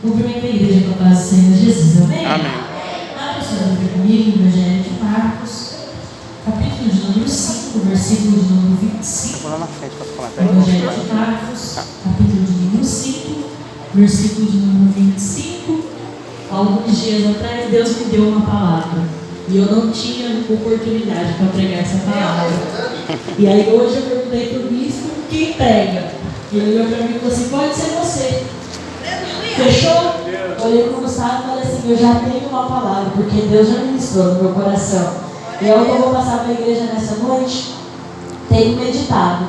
Cumprimento a igreja com a paz do Senhor Jesus, amém? Amém. Abra sua Bíblia comigo, Evangelho de Marcos, capítulo de número 5, versículo de número 25. Vou lá na frente para falar. Evangelho de Marcos, capítulo de número 5, versículo de número 25. Alguns dias atrás, Deus me deu uma palavra e eu não tinha oportunidade para pregar essa palavra. E aí hoje eu perguntei para o bispo quem prega. E ele olhou para mim e falou assim: pode ser você. Fechou? Olhei para o Gustavo e falei assim: eu já tenho uma palavra, porque Deus já ministrou no meu coração. E é o que eu vou passar para a igreja nessa noite. Tenho meditado.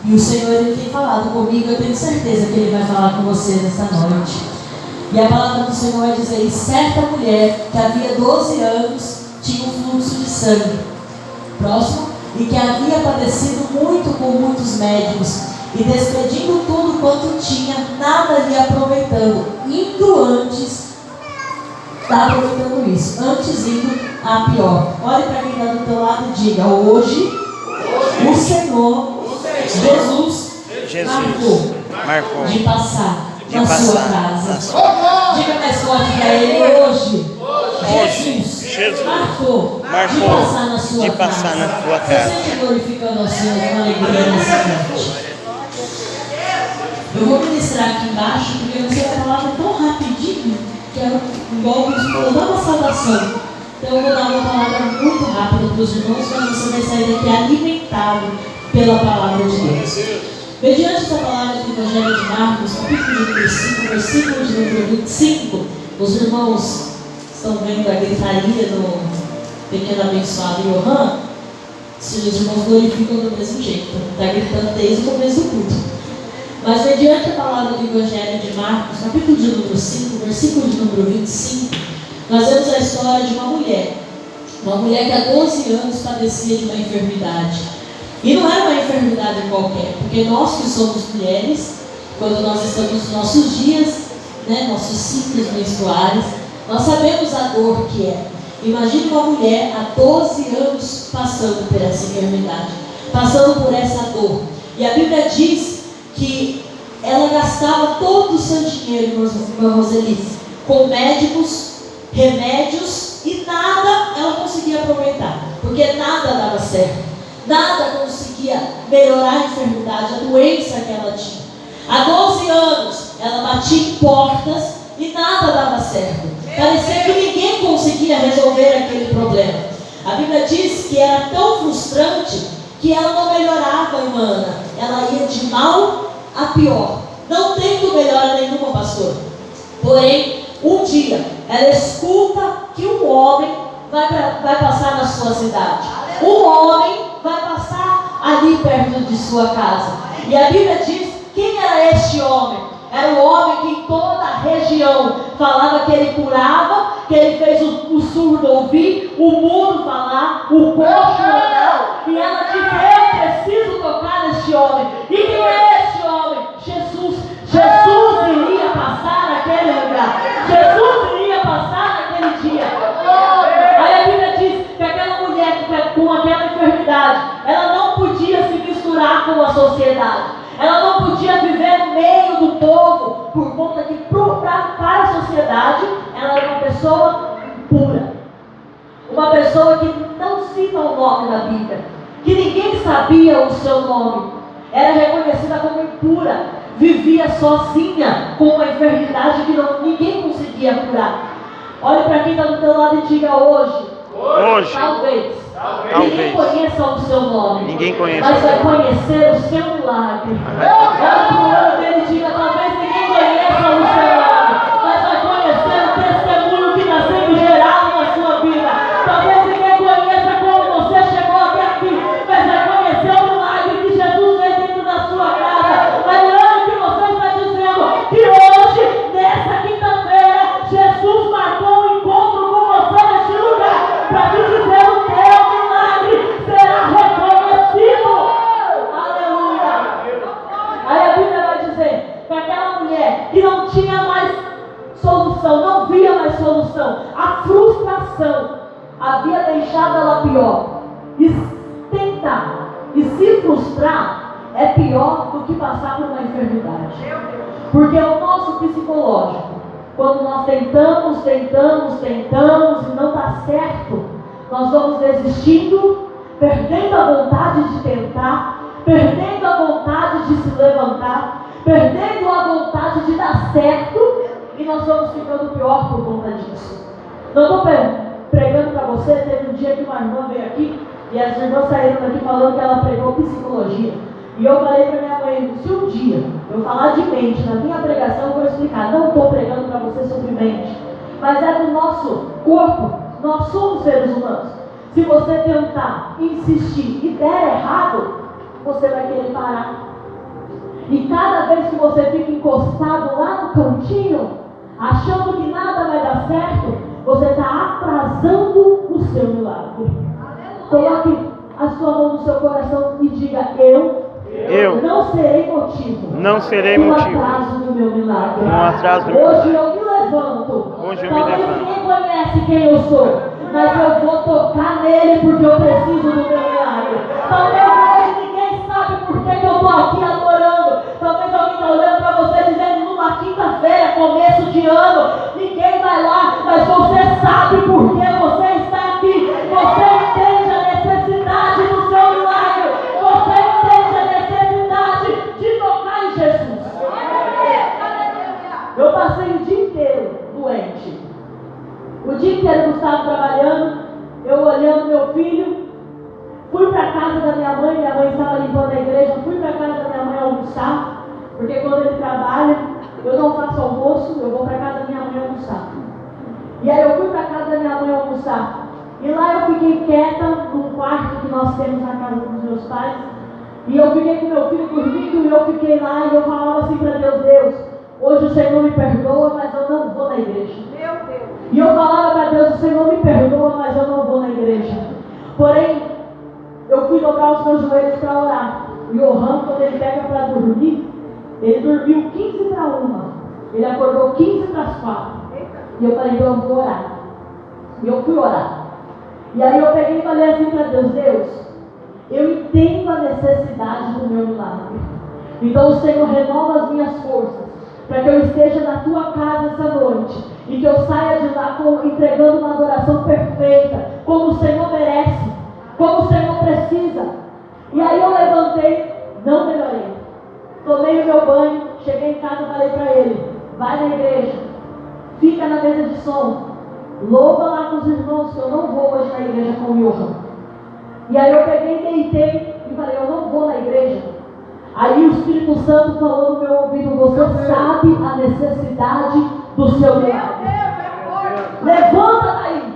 E o Senhor, Ele tem falado comigo. Eu tenho certeza que Ele vai falar com você nessa noite. E a palavra do Senhor vai dizer: e certa mulher que havia 12 anos tinha um fluxo de sangue. Próximo. E que havia padecido muito com muitos médicos, e despedindo tudo quanto tinha, nada lhe aproveitando, antes indo a pior. Olhe para quem está do teu lado e diga: hoje o Senhor Jesus marcou de passar na sua casa. Diga mais forte para ele: hoje Jesus marcou de passar na sua casa. Você glorificando ao Senhor com alegria nessa noite. Eu vou ministrar aqui embaixo, porque você vai falar tão rapidinho que é igual eu dar uma saudação. Então eu vou dar uma palavra muito rápida para os irmãos, mas você vai sair daqui alimentado pela palavra de Deus. Mediante essa palavra do Evangelho de Marcos, capítulo de número 5, versículo de número 25, os irmãos estão vendo a gritaria do pequeno abençoado Johan. Se os irmãos glorificam do mesmo jeito, está gritando desde o começo do culto. Mas mediante a palavra do Evangelho de Marcos, capítulo de número 5, versículo de número 25, nós vemos a história de uma mulher que há 12 anos padecia de uma enfermidade. E não era uma enfermidade qualquer, porque nós que somos mulheres, quando nós estamos nos nossos dias, nossos ciclos menstruais, nós sabemos a dor que é. Imagine uma mulher há 12 anos passando por essa enfermidade, passando por essa dor. E a Bíblia diz que ela gastava todo o seu dinheiro, irmã Roseli, com médicos, remédios, e nada ela conseguia aproveitar, porque nada dava certo, nada conseguia melhorar a enfermidade, a doença que ela tinha. Há 12 anos ela batia em portas e nada dava certo. Parecia que ninguém conseguia resolver aquele problema. A Bíblia diz que era tão frustrante que ela não melhorava, irmã Ana. Ela ia de mal a pior, não tendo melhora nenhuma, pastor. Porém, um dia ela escuta que um homem vai passar na sua cidade. Um homem vai passar ali perto de sua casa. E a Bíblia diz: quem era este homem? Era um homem que em toda a região falava que ele curava, que ele fez o surdo ouvir, o mudo falar, o coxo andar. E ela disse: eu preciso tocar neste homem. E quem é este homem? Jesus. Jesus iria passar naquele lugar. Jesus iria passar naquele dia. Aí a Bíblia diz que aquela mulher com aquela enfermidade, ela não podia se misturar com a sociedade. Ela não podia viver no meio do povo, por conta que para a sociedade ela era uma pessoa impura, uma pessoa que não cita o nome na Bíblia, que ninguém sabia o seu nome, era reconhecida como impura, vivia sozinha com uma enfermidade que ninguém conseguia curar. Olhe para quem está do teu lado e diga: hoje. Talvez. Ninguém conheça o seu nome, mas vai conhecer o seu milagre. Olha para o olho dele e diga: talvez ninguém conheça o seu nome, mas vai conhecer o testemunho que está sendo gerado na sua vida. Talvez ninguém conheça como você chegou até aqui, mas vai conhecer o milagre que Jesus fez dentro da sua casa. Mas olha o que você está dizendo, que hoje, nessa quinta-feira, Jesus marcou um encontro com você neste lugar, para te dizer: o teu milagre será reconhecido. Aleluia. Aí a Bíblia vai dizer que aquela mulher que não tinha mais solução, não via mais solução, a frustração havia deixado ela pior. E tentar e se frustrar é pior do que passar por uma enfermidade, porque o nosso psicológico, Quando nós tentamos e não dá certo, nós vamos desistindo, perdendo a vontade de tentar, perdendo a vontade de se levantar, perdendo a vontade de dar certo, e nós vamos ficando pior por conta disso. Não estou pregando para você. Teve um dia que uma irmã veio aqui e as irmãs saíram daqui falando que ela pregou psicologia. E eu falei para minha mãe, se um dia eu falar de mente na minha pregação, eu vou explicar. Não estou pregando para você sobre mente, mas é do nosso corpo. Nós somos seres humanos. Se você tentar, insistir e der errado, você vai querer parar. E cada vez que você fica encostado lá no cantinho, achando que nada vai dar certo, você está atrasando o seu milagre. Coloque a sua mão no seu coração e diga: eu não serei motivo do atraso do meu milagre. Hoje eu me levanto. Talvez ninguém conhece quem eu sou, mas eu vou tocar nele porque eu preciso do meu milagre. Talvez hoje ninguém sabe por que eu estou aqui adorando. Talvez alguém está olhando para você dizendo numa quinta-feira, começo de ano, ninguém vai lá, mas você sabe por que você está aqui. Você entende a necessidade do seu milagre. Você entende a necessidade de tocar em Jesus. Eu passei o dia inteiro doente. O dia inteiro Gustavo trabalhando, eu olhando meu filho. Fui para a casa da minha mãe estava limpando a igreja. Fui para a casa da minha mãe almoçar, porque quando ele trabalha, eu não faço almoço, eu vou para a casa da minha mãe almoçar. E aí eu fui para a casa da minha mãe almoçar. E lá eu fiquei quieta, num quarto que nós temos na casa dos meus pais. E eu fiquei com meu filho dormindo, e eu fiquei lá, e eu falava assim para Deus: Deus, hoje o Senhor me perdoa, mas eu não vou na igreja. Meu Deus. E eu falava para Deus: o Senhor me perdoa, mas eu não vou na igreja. Porém, eu fui dobrar os meus joelhos para orar. E o Johan, quando ele pega para dormir, ele dormiu 15 para 1. Ele acordou 15 para as 4. E eu falei: eu vou orar. E eu fui orar. E aí eu peguei e falei assim para Deus: Deus, eu entendo a necessidade do meu milagre. Então o Senhor renova as minhas forças, para que eu esteja na tua casa essa noite, e que eu saia de lá entregando uma adoração perfeita, como o Senhor merece, como o Senhor precisa. E aí eu levantei, não melhorei. Tomei o meu banho, cheguei em casa e falei para ele: vai na igreja, fica na mesa de som, louva lá com os irmãos, que eu não vou hoje na igreja com o Johan. E aí eu peguei, deitei e falei: eu não vou na igreja. Aí o Espírito Santo falou no meu ouvido: você sabe a necessidade do seu milagre. Levanta daí.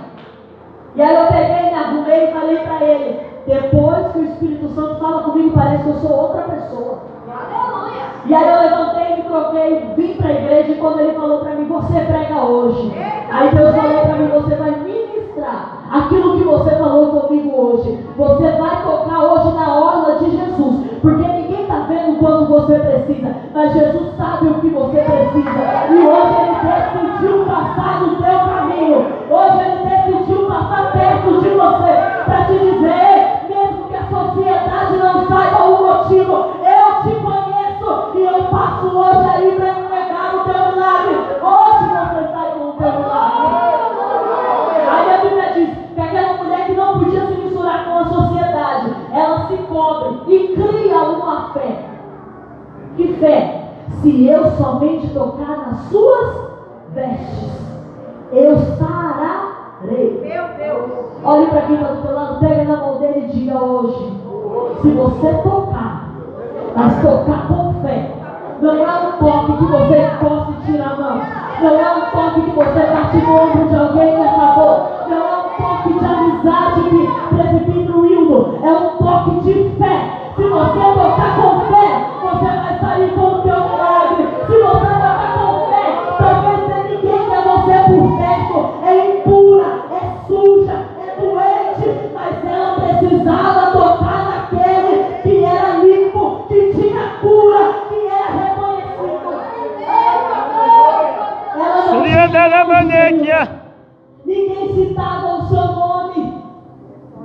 E aí eu peguei, me arrumei e falei para ele. Depois que o Espírito Santo fala comigo, parece que eu sou outra pessoa. Aleluia. E aí eu levantei, me troquei, vim para a igreja, e quando ele falou para mim: você prega hoje. Aí Deus falou para mim: você vai ministrar aquilo que você falou comigo hoje. Você vai tocar hoje na orla de Jesus, porque ninguém está vendo quando você precisa, mas Jesus sabe o que você precisa. E hoje ele decidiu passar no teu caminho. Hoje ele decidiu passar perto de você, para te dizer: mesmo que a sociedade não saiba o motivo, eu te conheço e eu passo hoje aí para entregar o teu milagre. Hoje você sai com o teu milagre. Aí a Bíblia diz que aquela mulher que não podia se misturar com a sociedade, ela se cobre e cria uma fé. Que fé? Se eu somente tocar nas suas vestes, eu sararei. Meu Deus. Olhe para quem está do teu lado, pega na mão dele e diga hoje: se você tocar, mas tocar com fé. Não é um toque que você possa tirar a mão. Não é um toque que você bate no ombro de alguém e acabou. Não é um toque de amizade que presbítero Hildo. É um toque de fé. Se você tocar com fé, você vai sair com o teu milagre. Se você tocar com fé, talvez ninguém quer você por perto. É impura, é suja, é doente, mas ela precisava tocar naquele que era limpo, que tinha cura, que era reconhecido. Ela não... Ninguém citava o seu nome,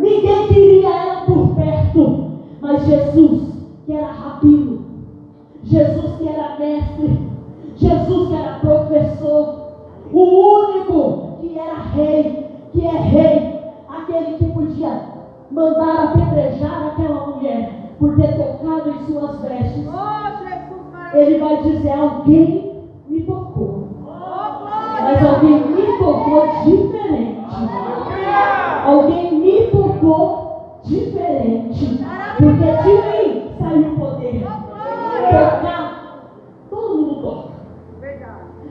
ninguém queria ela por perto, mas Jesus, que era rabino, Jesus que era mestre, Jesus que era professor, ele vai dizer: alguém me tocou. Mas alguém me tocou diferente. Alguém me tocou diferente. Porque de mim saiu o poder. Tocar, todo mundo toca.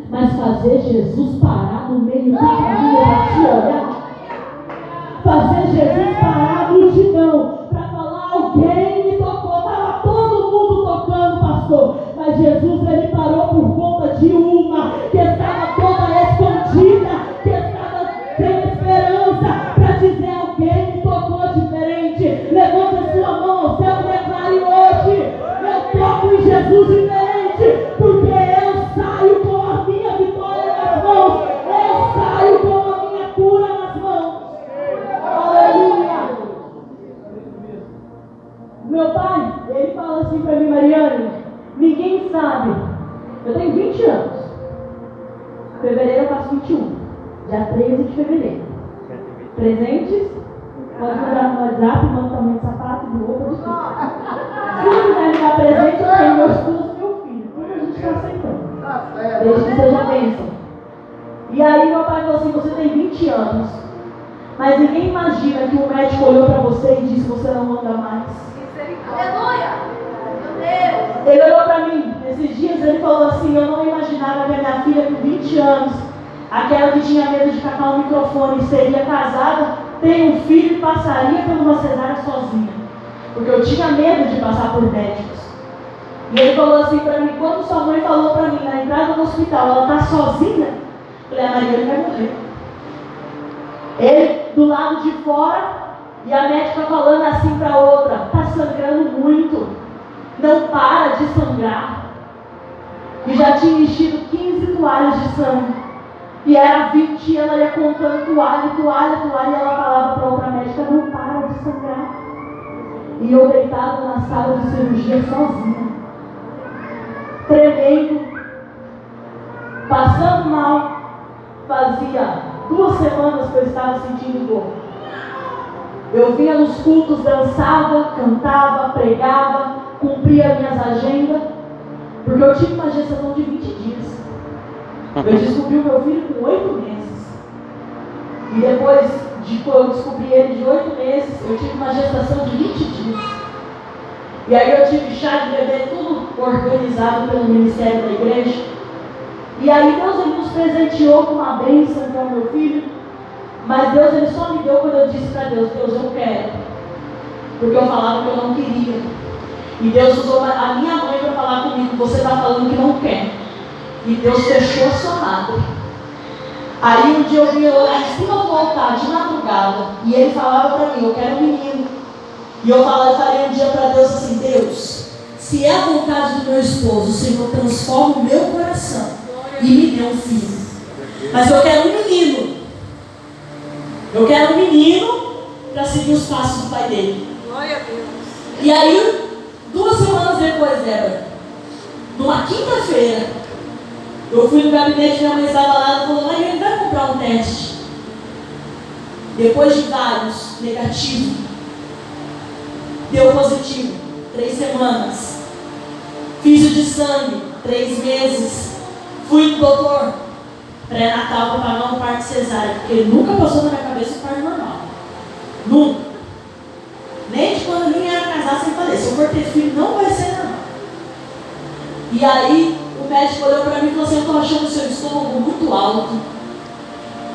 Mas fazer Jesus parar no meio do caminho para te olhar, fazer Jesus parar a multidão para falar: alguém me tocou. Estava todo mundo tocando, pastor, mas Jesus, ele parou por conta de uma que estava toda escondida, que estava sem esperança, para dizer: alguém me tocou diferente. Levante a sua mão ao céu e declare hoje: eu toco em Jesus diferente, porque eu saio com a minha vitória nas mãos, eu saio com a minha cura nas mãos. Aleluia. Meu pai, ele fala assim para mim: Mariane, ninguém sabe. Eu tenho 20 anos. Fevereiro eu faço 21. Dia 13 de fevereiro. Presentes? Pode mandar no WhatsApp, manda tamanho de sapato, de roupa, de tudo. Se não quiser me dar presente, eu tenho meu esposo e meu filho. Tudo a gente está aceitando. Desde que seja bênção. E aí meu pai falou assim: você tem 20 anos. Mas ninguém imagina que o médico olhou para você e disse: você não anda mais. Aleluia! Meu Deus! Ele olhou para mim, esses dias ele falou assim: eu não imaginava que a minha filha com 20 anos, aquela que tinha medo de catar o microfone, seria casada, tem um filho e passaria por uma cesárea sozinha. Porque eu tinha medo de passar por médicos. E ele falou assim para mim: quando sua mãe falou para mim, na entrada do hospital, ela está sozinha, eu falei: a Maria vai morrer. Ele do lado de fora, e a médica falando assim para a outra: está sangrando muito, não para de sangrar. E já tinha enchido 15 toalhas de sangue, e era 20, e ela ia contando toalha, e ela falava para a outra médica: não para de sangrar. E eu deitada na sala de cirurgia sozinha, tremendo, passando mal. Fazia 2 semanas que eu estava sentindo dor. Eu vinha nos cultos, dançava, cantava, pregava, cumpria minhas agendas, porque eu tive uma gestação de 20 dias. Eu descobri o meu filho com 8 meses. E depois de eu descobri ele de 8 meses, eu tive uma gestação de 20 dias. E aí eu tive chá de bebê tudo organizado pelo ministério da igreja. E aí Deus, ele nos presenteou com uma bênção, que é o meu filho. Mas Deus, ele só me deu quando eu disse para Deus: Deus, eu quero. Porque eu falava que eu não queria. E Deus usou a minha mãe para falar comigo: você está falando que não quer. E Deus fechou a sua madre. Aí um dia eu vim orar em cima do altar de madrugada, e ele falava para mim: eu quero um menino. E eu falei um dia para Deus assim: Deus, se é a vontade do meu esposo, o Senhor transforma o meu coração e me dê um filho. Mas eu quero um menino. Eu quero um menino para seguir os passos do pai dele. Glória a Deus. E aí, 2 semanas depois, Débora, numa quinta-feira, eu fui no gabinete, minha mãe estava lá, ela falou: Mariane, vai comprar um teste. Depois de vários, negativo, deu positivo, 3 semanas. Fiz o de sangue, 3 meses. Fui no doutor, pré-natal, para pagar um parto cesárea, porque nunca passou na minha cabeça o parto normal. Nunca. Nem de quando eu nem era casar, sem falei: se eu for ter filho, não vai ser normal. E aí, o médico olhou para mim e falou assim: eu estou achando o seu estômago muito alto.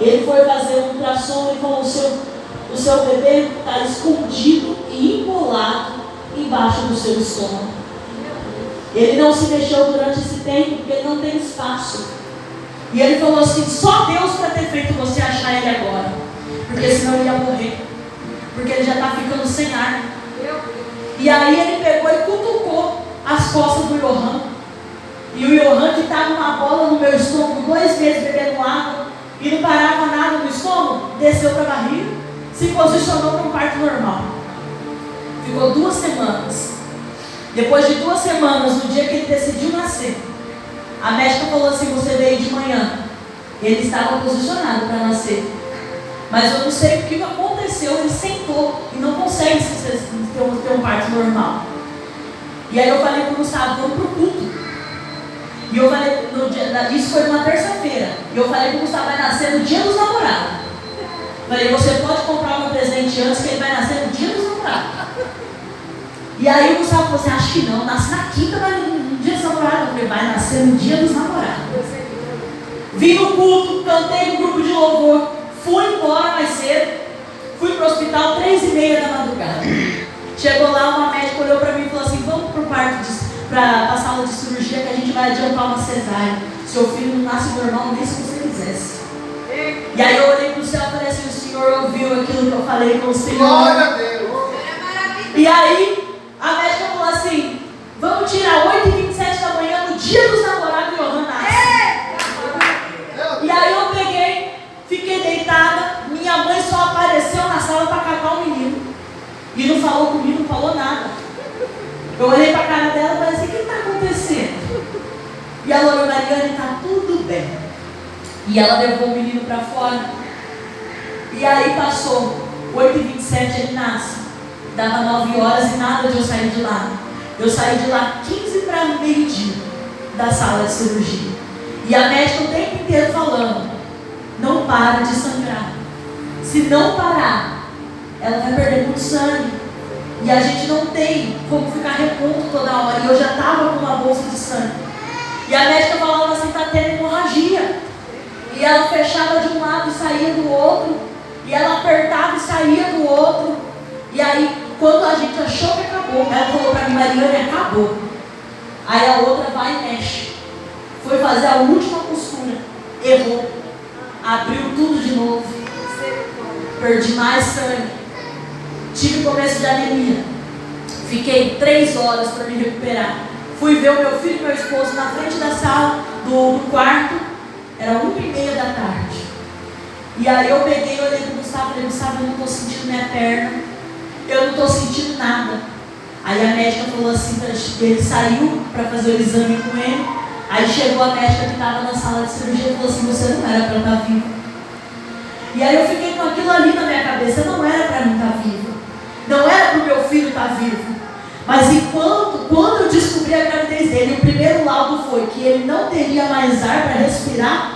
Ele foi fazer um ultrassom e falou: o seu bebê está escondido e embolado embaixo do seu estômago. Ele não se mexeu durante esse tempo porque ele não tem espaço. E ele falou assim: só Deus para ter feito você achar ele agora, porque senão ele ia morrer, porque ele já está ficando sem ar. E aí ele pegou e cutucou as costas do Johan. E o Johan, que estava uma bola no meu estômago, 2 meses bebendo água e não parava nada no estômago, desceu para a barriga, se posicionou para um parto normal. Ficou 2 semanas. Depois de 2 semanas, no dia que ele decidiu nascer, a médica falou assim: você veio de manhã. Ele estava posicionado para nascer, mas eu não sei o que aconteceu, ele sentou e não consegue ter um parto normal. E aí eu falei para o Gustavo: vamos para o culto. E eu falei, isso foi numa terça-feira. E eu falei que o Gustavo vai nascer no dia dos namorados. Falei, você pode comprar um presente antes que ele vai nascer no dia dos namorados. E aí o Gustavo falou assim, acho que não, nasce na quinta, mas no dia dos namorados. Eu falei, vai nascer no dia dos namorados. Vim no culto, cantei no grupo de louvor, fui embora mais cedo, fui pro hospital 3h30 da madrugada. Chegou lá, uma médica olhou para mim e falou assim, vamos pro quarto, para a sala de cirurgia que a gente vai adiantar uma cesárea. Seu filho não nasce normal nem se você quisesse. E aí eu olhei pro céu e falei assim, o Senhor ouviu aquilo que eu falei com o Senhor. Glória a Deus. E aí a médica falou assim, vamos tirar 8h27 da manhã no dia dos namorados e o Johan nasce. E aí eu peguei, fiquei deitada, minha mãe só apareceu na sala para catar o menino. E não falou comigo, não falou nada. Eu olhei para a cara dela e falei assim, o que está acontecendo? E ela olhou, Mariane, está tudo bem. E ela levou o menino para fora. E aí passou 8h27, ele nasce. Dava 9 horas e nada de eu sair de lá. Eu saí de lá 15 para meio-dia da sala de cirurgia. E a médica o tempo inteiro falando, não para de sangrar. Se não parar, ela vai perder muito sangue. E a gente não tem como ficar repondo toda hora. E eu já estava com uma bolsa de sangue. E a médica falava assim, está tendo hemorragia. E ela fechava de um lado e saía do outro. E ela apertava e saía do outro. E aí, quando a gente achou que acabou, ela falou para mim, Mariane, acabou. Aí a outra vai e mexe. Foi fazer a última costura. Errou. Abriu tudo de novo. Perdi mais sangue. Tive começo de anemia. Fiquei 3 horas para me recuperar. Fui ver o meu filho e meu esposo na frente da sala do quarto. Era 1h30 da tarde. E aí eu peguei e olhei para o Gustavo e falei, Gustavo, eu não estou sentindo minha perna. Eu não estou sentindo nada. Aí a médica falou assim, ele saiu para fazer o exame com ele. Aí chegou a médica que estava na sala de cirurgia e falou assim, você não era para estar vivo. E aí eu fiquei com aquilo ali na minha cabeça, não era para mim estar vivo. Não era para o meu filho estar vivo. Mas quando eu descobri a gravidez dele, o primeiro laudo foi que ele não teria mais ar para respirar.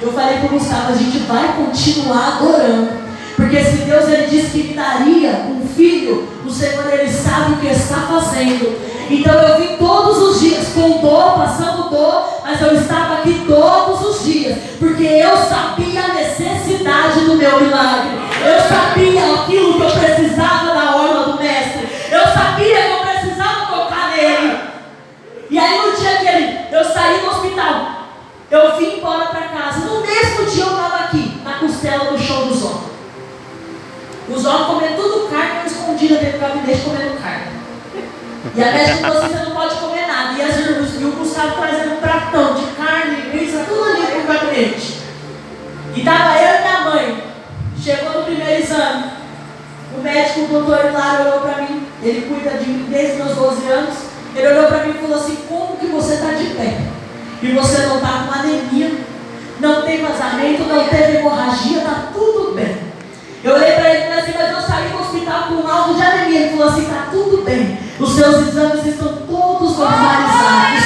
Eu falei para o Gustavo, a gente vai continuar adorando. Porque se Deus ele disse que me daria um filho, o Senhor ele sabe o que está fazendo. Então eu vim todos os dias com dor, passando dor, mas eu estava aqui todos os dias, porque eu sabia a necessidade do meu milagre. Eu sabia aquilo que eu precisava da orla do mestre. Eu sabia que eu precisava tocar nele. E aí no dia que eu saí do hospital, eu vim embora para casa. No mesmo dia eu estava aqui, na costela do show dos homens. Os homens comendo tudo carne, eu escondida dentro do gabinete comendo carne. E a médica falou assim, você não pode comer nada. E o Gustavo trazendo um pratão de carne, linguiça, tudo ali pro gabinete. E estava eu e minha mãe. Chegou no primeiro exame. O médico, o doutor Hilário, olhou para mim. Ele cuida de mim desde meus 12 anos. Ele olhou para mim e falou assim, como que você está de pé? E você não está com anemia, não tem vazamento, não teve hemorragia, está tudo bem. Eu olhei para ele e falei assim, mas eu saí do hospital com um laudo de anemia. Ele falou assim, está tudo bem. Os seus exames estão todos normalizados.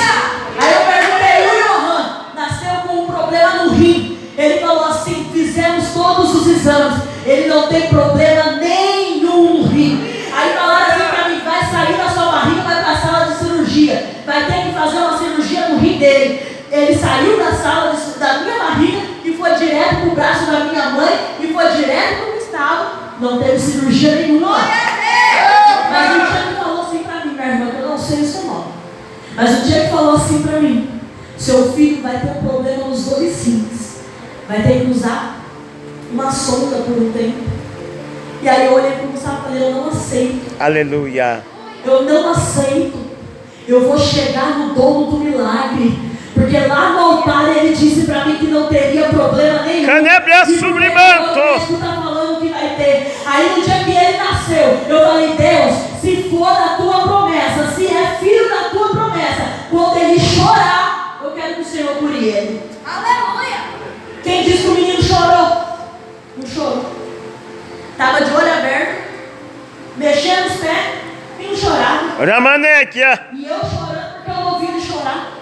Aí eu perguntei, o Johan nasceu com um problema no rim. Ele falou assim, fizemos todos os exames. Ele não tem problema nenhum no rim. Aí falaram assim para mim, vai sair da sua barriga, vai para a sala de cirurgia. Vai ter que fazer uma cirurgia no rim dele. Ele saiu da sala da minha barriga e foi direto para o braço da minha mãe e foi direto para o estado. Não teve cirurgia nenhuma. Mas o dia que falou assim para mim, minha irmã, eu não sei o seu nome. Mas o dia que falou assim para mim, seu filho vai ter um problema nos 2 rins. Vai ter que usar uma sonda por um tempo. E aí eu olhei para o Gustavo e falei, eu não aceito. Aleluia. Eu não aceito. Eu vou chegar no dono do milagre. Porque lá no altar ele disse para mim que não teria problema nenhum. Canebra sublimanto. O médico está falando que vai ter. Aí no dia que ele nasceu, eu falei, Deus, se for da tua promessa, se é filho da tua promessa, quando ele chorar, eu quero que o Senhor cure ele. Aleluia! Quem disse que o menino chorou? Não chorou. Estava de olho aberto, mexendo os pés e não chorava. Ramanekia. E eu chorando porque eu ouvi ele chorar.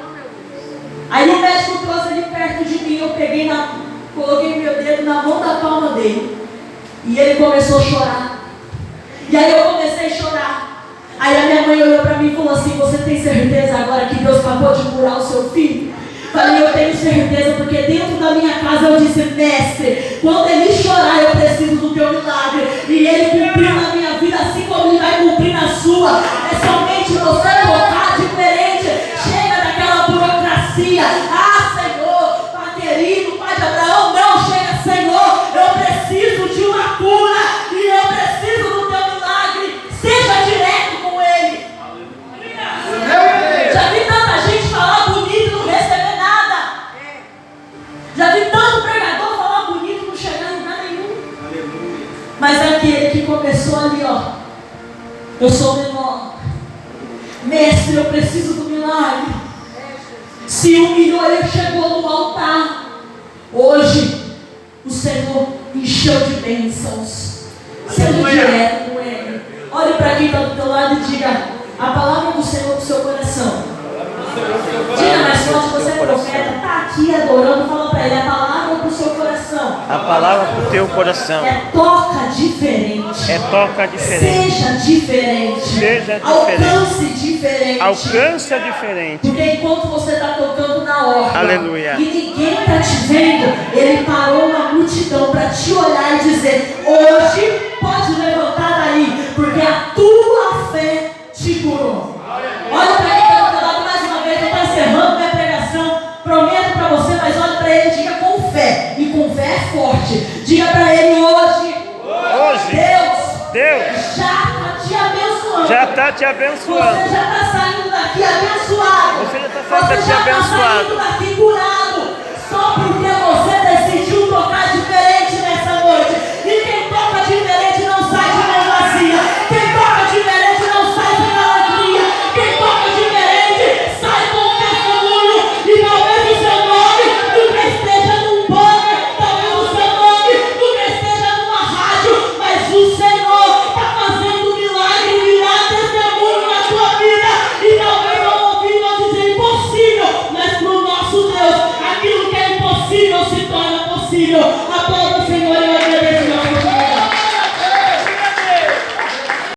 Aí o médico trouxe ele perto de mim, eu coloquei meu dedo na mão da palma dele. E ele começou a chorar. E aí eu comecei a chorar. Aí a minha mãe olhou para mim e falou assim: você tem certeza agora que Deus acabou de curar o seu filho? Falei: eu tenho certeza, porque dentro da minha casa eu disse: mestre, quando ele chorar eu preciso do teu milagre. E ele cumpriu na minha vida, assim como ele vai cumprir na sua. É somente você tocar diferente. Chega daquela burocracia. Ah, Senhor, Pai querido, Pai de Abraão, não, chega, Senhor, eu preciso de uma cura e eu preciso do teu milagre. Seja direto com ele. Já vi tanta gente falar bonito e não receber nada. Já vi tanto pregador falar bonito e não chegar em lugar nenhum. Mas aquele que começou ali, ó, eu sou menor, mestre, eu preciso do milagre, se humilhou, ele chegou no altar. Hoje o Senhor encheu de bênçãos. Seja direto com ele. Olhe para quem está do teu lado e diga a palavra do Senhor para o seu coração. Diga mais forte, você é profeta, está aqui adorando, fala para ele a palavra para o seu coração. A palavra para o teu coração. É toca diferente. É toca diferente. Seja diferente. Seja diferente. Alcance diferente. Alcança diferente. Porque enquanto você está tocando na ordem, aleluia, e ninguém está te vendo, ele parou uma multidão para te olhar e dizer: hoje pode levantar daí, porque a tua fé te curou. Olha para quem está do teu lado mais uma vez, eu estou encerrando minha pregação. Prometo para você, mas olha para ele e diga com fé. E com fé é forte. Diga para ele: hoje Deus já está te abençoando. Já está te abençoando. Você já está saindo daqui abençoado. Você já está saindo daqui abençoado.